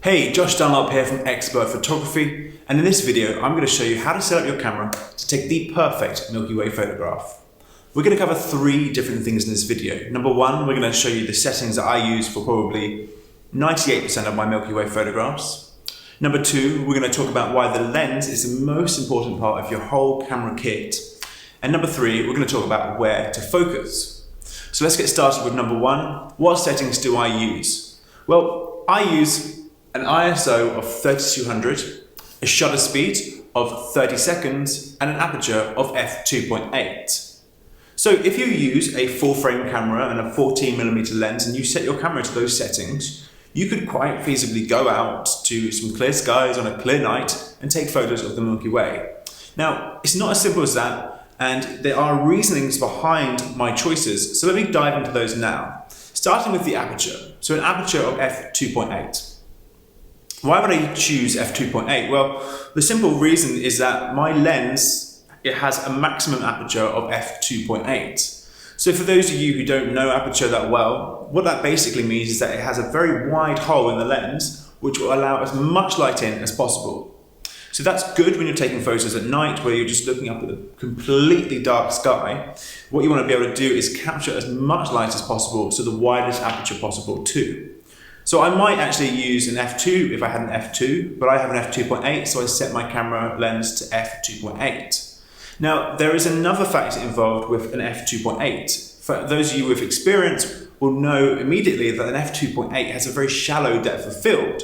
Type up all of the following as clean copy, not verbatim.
Hey, Josh Dunlop here from Expert Photography, and in this video I'm going to show you how to set up your camera to take the perfect Milky Way photograph. We're going to cover three different things in this video. Number one, we're going to show you the settings that I use for probably 98% of my Milky Way photographs. Number two, we're going to talk about why the lens is the most important part of your whole camera kit. And number three, we're going to talk about where to focus. So let's get started with number one. What settings do I use? Well, I use an ISO of 3200, a shutter speed of 30 seconds, and an aperture of f2.8. So if you use a full frame camera and a 14mm lens and you set your camera to those settings, you could quite feasibly go out to some clear skies on a clear night and take photos of the Milky Way. Now, it's not as simple as that, and there are reasonings behind my choices, so let me dive into those now. Starting with the aperture, so an aperture of f2.8. Why would I choose f2.8? Well, the simple reason is that my lens, it has a maximum aperture of f2.8. So for those of you who don't know aperture that well, what that basically means is that it has a very wide hole in the lens, which will allow as much light in as possible. So that's good when you're taking photos at night where you're just looking up at a completely dark sky. What you want to be able to do is capture as much light as possible, so the widest aperture possible too. So I might actually use an f2 if I had an f2, but I have an f2.8, so I set my camera lens to f2.8. Now, there is another factor involved with an f2.8. For those of you with experience will know immediately that an f2.8 has a very shallow depth of field.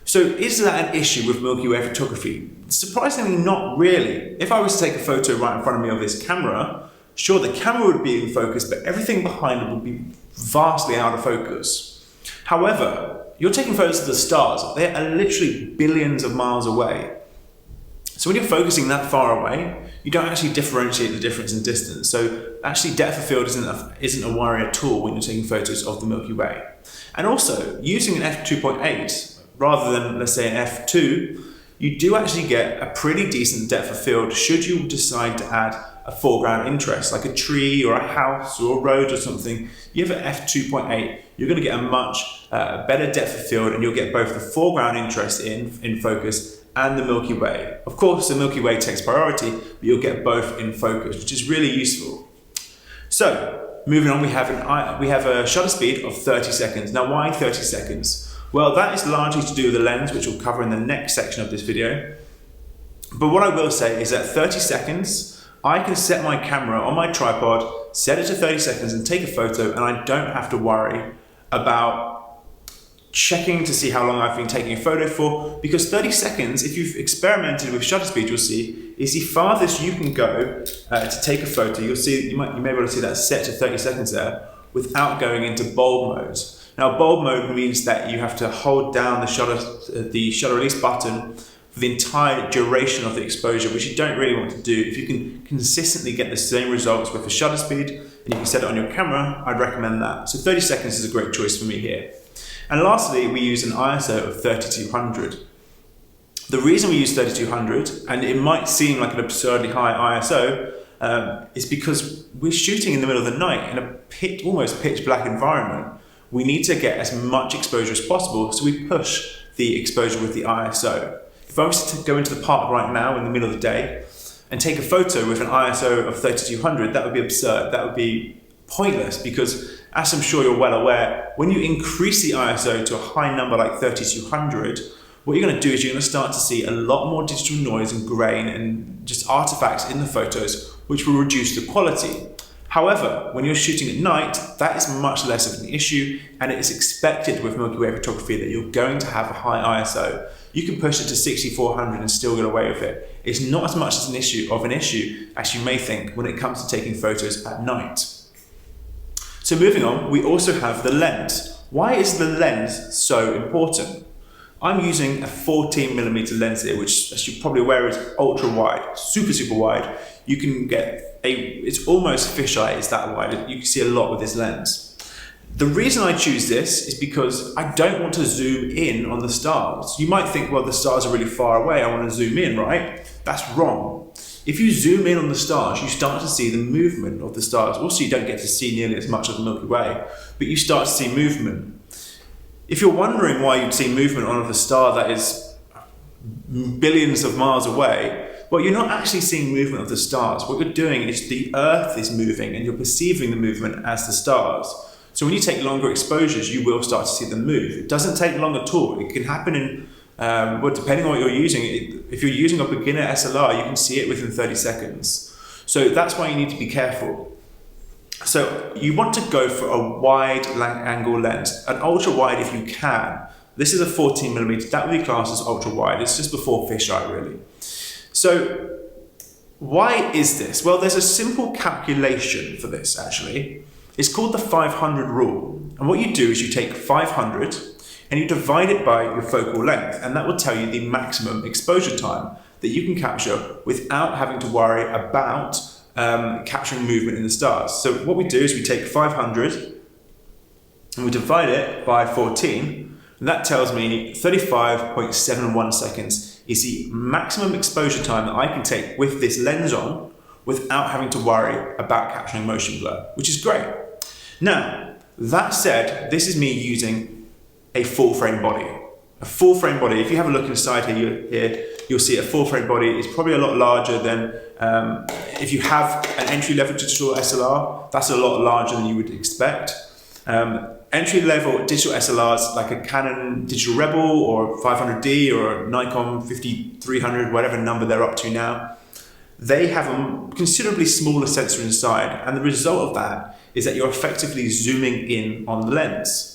So is that an issue with Milky Way photography? Surprisingly, not really. If I was to take a photo right in front of me of this camera, sure, the camera would be in focus, but everything behind it would be vastly out of focus. However, you're taking photos of the stars. They are literally billions of miles away. So when you're focusing that far away, you don't actually differentiate the difference in distance. So actually depth of field isn't a worry at all when you're taking photos of the Milky Way. And also, using an f2.8 rather than, let's say, an f2, you do actually get a pretty decent depth of field should you decide to add a foreground interest, like a tree or a house or a road or something. You have an f2.8, you're going to get a much better depth of field, and you'll get both the foreground interest in focus and the Milky Way. Of course, the Milky Way takes priority, but you'll get both in focus, which is really useful. So, moving on, we have a shutter speed of 30 seconds. Now, why 30 seconds? Well, that is largely to do with the lens, which we'll cover in the next section of this video. But what I will say is that 30 seconds, I can set my camera on my tripod, set it to 30 seconds and take a photo, and I don't have to worry about checking to see how long I've been taking a photo for, because 30 seconds, if you've experimented with shutter speed, you'll see, is the farthest you can go to take a photo. You'll see, you may be able to see that set to 30 seconds there without going into bulb mode. Now, bulb mode means that you have to hold down the shutter release button for the entire duration of the exposure, which you don't really want to do. If you can consistently get the same results with a shutter speed and you can set it on your camera, I'd recommend that. So 30 seconds is a great choice for me here. And lastly, we use an ISO of 3200. The reason we use 3200, and it might seem like an absurdly high ISO, is because we're shooting in the middle of the night in a almost pitch black environment. We need to get as much exposure as possible, so we push the exposure with the ISO. If I was to go into the park right now in the middle of the day and take a photo with an ISO of 3200, that would be absurd. That would be pointless, because as I'm sure you're well aware, when you increase the ISO to a high number like 3200, what you're going to do is you're going to start to see a lot more digital noise and grain and just artifacts in the photos, which will reduce the quality. However, when you're shooting at night, that is much less of an issue, and it is expected with Milky Way photography that you're going to have a high ISO. You can push it to 6400 and still get away with it. It's not as much as an issue as you may think when it comes to taking photos at night. So moving on, we also have the lens. Why is the lens so important? I'm using a 14mm lens here, which, as you're probably aware, is ultra wide, super wide. You can get it's almost fisheye, it's that wide. You can see a lot with this lens. The reason I choose this is because I don't want to zoom in on the stars. You might think, well, the stars are really far away, I want to zoom in, right? That's wrong. If you zoom in on the stars, you start to see the movement of the stars. Also, you don't get to see nearly as much of the Milky Way, but you start to see movement. If you're wondering why you'd see movement on a star that is billions of miles away, well, you're not actually seeing movement of the stars. What you're doing is the Earth is moving and you're perceiving the movement as the stars. So when you take longer exposures, you will start to see them move. It doesn't take long at all. It can happen in, well, depending on what you're using. If you're using a beginner SLR, you can see it within 30 seconds. So that's why you need to be careful. So you want to go for a wide angle lens, an ultra wide if you can. This is a 14mm, that would be classed as ultra wide. It's just before fisheye really. So why is this? Well, there's a simple calculation for this actually. It's called the 500 rule. And what you do is you take 500 and you divide it by your focal length, and that will tell you the maximum exposure time that you can capture without having to worry about capturing movement in the stars. So what we do is we take 500 and we divide it by 14, and that tells me 35.71 seconds is the maximum exposure time that I can take with this lens on without having to worry about capturing motion blur, which is great. Now, that said, this is me using a full frame body. A full frame body, if you have a look inside here, you'll see a full frame body is probably a lot larger than, if you have an entry-level digital SLR, that's a lot larger than you would expect. Entry-level digital SLRs like a Canon Digital Rebel or 500D or a Nikon 5300, whatever number they're up to now, they have a considerably smaller sensor inside, and the result of that is that you're effectively zooming in on the lens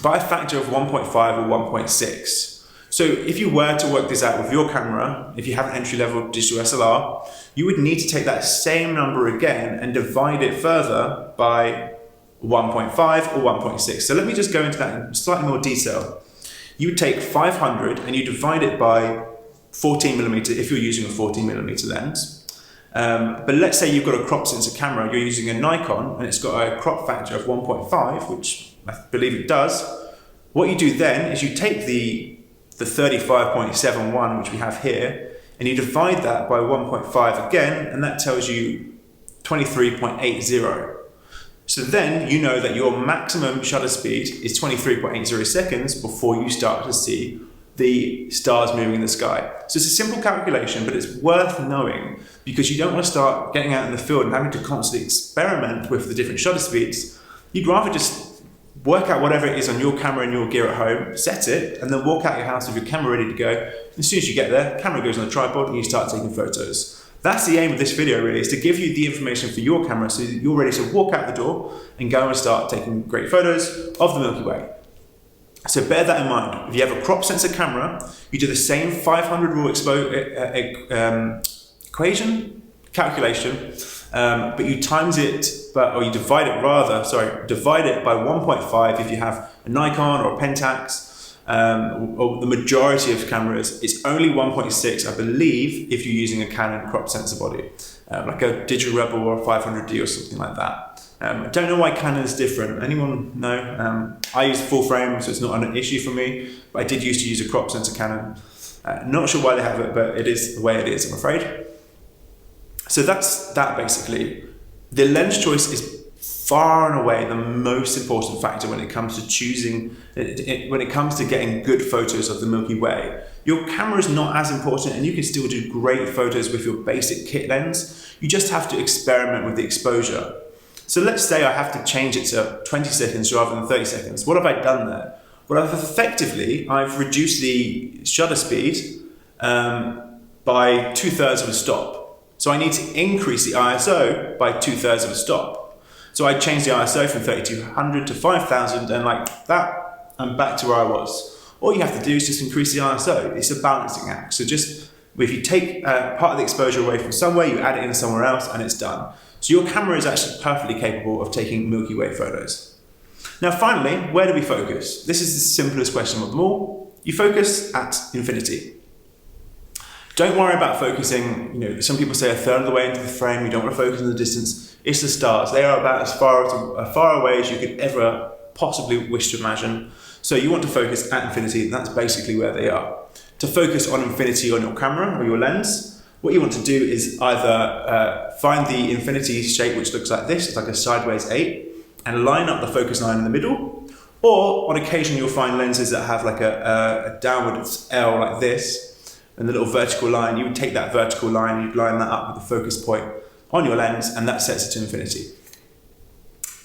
by a factor of 1.5 or 1.6. So if you were to work this out with your camera, if you have an entry-level digital SLR, you would need to take that same number again and divide it further by 1.5 or 1.6. So let me just go into that in slightly more detail. You would take 500 and you divide it by 14mm if you're using a 14mm lens. But let's say you've got a crop sensor camera, you're using a Nikon and it's got a crop factor of 1.5, which I believe it does. What you do then is you take the 35.71, which we have here, and you divide that by 1.5 again, and that tells you 23.80. So then you know that your maximum shutter speed is 23.80 seconds before you start to see the stars moving in the sky. So it's a simple calculation, but it's worth knowing because you don't want to start getting out in the field and having to constantly experiment with the different shutter speeds. You'd rather just work out whatever it is on your camera and your gear at home, set it, and then walk out your house with your camera ready to go. As soon as you get there, the camera goes on the tripod and you start taking photos. That's the aim of this video really, is to give you the information for your camera so that you're ready to walk out the door and go and start taking great photos of the Milky Way. So bear that in mind. If you have a crop sensor camera, you do the same 500 rule calculation, but you times it, or you divide it by 1.5 if you have a Nikon or a Pentax. Or the majority of cameras, it's only 1.6, I believe, if you're using a Canon crop sensor body, like a Digital Rebel or a 500D or something like that. I don't know why Canon's different. Anyone know? I use full frame, so it's not an issue for me, but I did used to use a crop sensor Canon. Not sure why they have it, but it is the way it is, I'm afraid. So that's that basically. The lens choice is far and away the most important factor when it comes to choosing, when it comes to getting good photos of the Milky Way. Your camera is not as important and you can still do great photos with your basic kit lens. You just have to experiment with the exposure. So let's say I have to change it to 20 seconds rather than 30 seconds. What have I done there? Well, I've reduced the shutter speed by 2/3 of a stop. So I need to increase the ISO by 2/3 of a stop. So I changed the ISO from 3200 to 5000, and like that, I'm back to where I was. All you have to do is just increase the ISO. It's a balancing act. So just, if you take part of the exposure away from somewhere, you add it in somewhere else, and it's done. So your camera is actually perfectly capable of taking Milky Way photos. Now finally, where do we focus? This is the simplest question of them all. You focus at infinity. Don't worry about focusing, some people say 1/3 of the way into the frame, you don't want to focus on the distance. It's the stars. They are about as far away as you could ever possibly wish to imagine. So you want to focus at infinity, and that's basically where they are. To focus on infinity on your camera or your lens, what you want to do is either find the infinity shape which looks like this, it's like a sideways 8, and line up the focus line in the middle, Or on occasion you'll find lenses that have like a downward L like this, and the little vertical line. You would take that vertical line, you'd line that up with the focus point on your lens, and that sets it to infinity.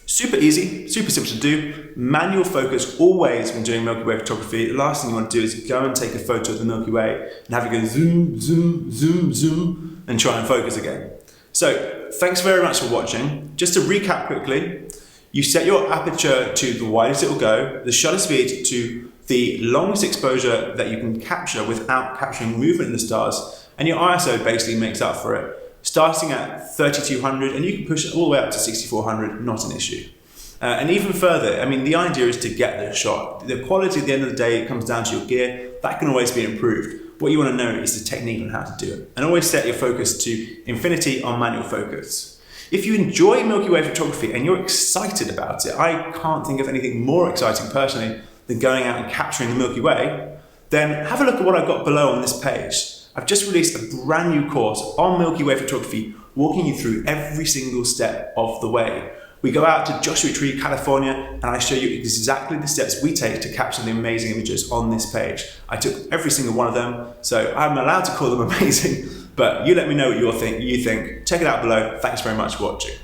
Super easy, super simple to do. Manual focus always when doing Milky Way photography. The last thing you want to do is go and take a photo of the Milky Way and have it go zoom, zoom, zoom, zoom, and try and focus again. So thanks very much for watching. Just to recap quickly, you set your aperture to the widest it will go, the shutter speed to the longest exposure that you can capture without capturing movement in the stars, and your ISO basically makes up for it. Starting at 3200, and you can push it all the way up to 6400, not an issue. And even further, I mean, the idea is to get the shot. The quality at the end of the day, it comes down to your gear. That can always be improved. What you want to know is the technique on how to do it. And always set your focus to infinity on manual focus. If you enjoy Milky Way photography and you're excited about it, I can't think of anything more exciting personally than going out and capturing the Milky Way, then have a look at what I've got below on this page. I've just released a brand new course on Milky Way photography, walking you through every single step of the way. We go out to Joshua Tree, California, and I show you exactly the steps we take to capture the amazing images on this page. I took every single one of them, so I'm allowed to call them amazing, but you let me know what you think. Check it out below. Thanks very much for watching.